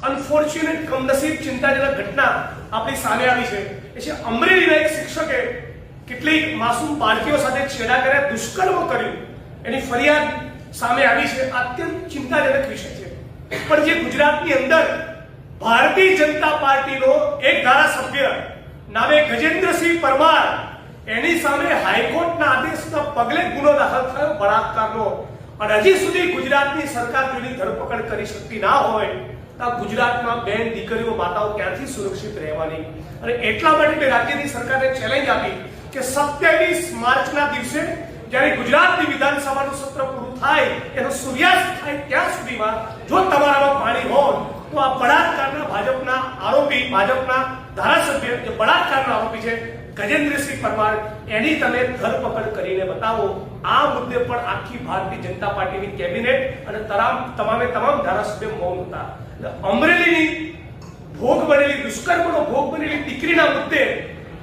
Unfortunate કમનસીબ ચિંતાજનક ઘટના આપણી સામે આવી છે એ છે અમરેલીના એક શિક્ષકે કેટલીક માસૂમ બાળકીઓ સાથે છેડા કર્યા, દુષ્કર્મ કર્યું, એની ફરિયાદ સામે આવી છે. અત્યંત ચિંતાજનક વિષય છે. પણ જે ગુજરાતની અંદર ભારતીય જનતા પાર્ટીનો એક ધારાસભ્ય નામે ગજેન્દ્રસિંહ પરમાર, એની સામે હાઈકોર્ટના આદેશના પગલે ગુનો દાખલ થયો બળાત્કારનો, અને હજી સુધી ગુજરાતની સરકાર તેની ધરપકડ કરી શકતી ના હોય તો ગુજરાતમાં બેન દીકરીઓ માતાઓ ક્યાંથી સુરક્ષિત રહેવાની? અને એટલા માટે મેં રાજ્યની સરકારને ચેલેન્જ આપી કે 27 માર્ચના દિવસે જ્યારે ગુજરાતની વિધાનસભાનું સત્ર પૂરું થાય, એનો સૂર્યાસ્ત થાય ત્યાં સુધીમાં જો તમારામાં પાણી હોય તો આ બળાત્કારના ભાજપના આરોપી, ભાજપના ધારાસભ્ય જે બળાત્કારના આરોપી છે ગજેન્દ્રસિંહ પરમાર, એની તમે ધરપકડ કરીને બતાવો. આ મુદ્દે પણ આખી ભારતીય જનતા પાર્ટીની કેબિનેટ અને તમામે તમામ ધારાસભ્ય મૌન હતા. અમરેલીની ભોગ બનેલી, દુષ્કર્મનો ભોગ બનેલી દીકરીના મુદ્દે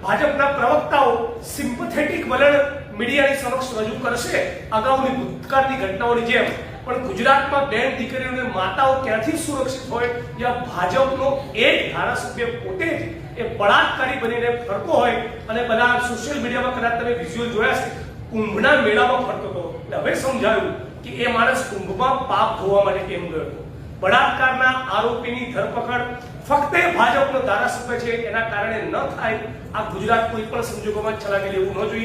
ભાજપના પ્રવક્તાઓ સિમ્પથેટિક વલણ મીડિયાની સમક્ષ રજૂ કરશે અગાઉની ભૂતકાળની ઘટનાઓની જેમ, પણ ગુજરાતમાં બેન દીકરીઓને માતાઓ ક્યાંથી સુરક્ષિત હોય જ્યાં ભાજપનો એક ધારાસભ્ય પોતે જ એ બળાત્કારી બનીને ફરતો હોય? અને બધા સોશિયલ મીડિયામાં કદાચ તમે વિઝ્યુઅલ જોયા છે, કુંભના મેળામાં ફરતો હતો. એટલે હવે સમજાયું કે એ માણસ કુંભમાં પાપ ધોવા માટે કેમ ગયો હતો. બળાત્કારના આરોપીની ધરપકડ ફક્ત ભાજપનો ધારાસભ્ય છે એના કારણે ન થાય, આ ગુજરાત કોઈ પણ સંજોગોમાં ચલાવી લેવું ન જોઈએ.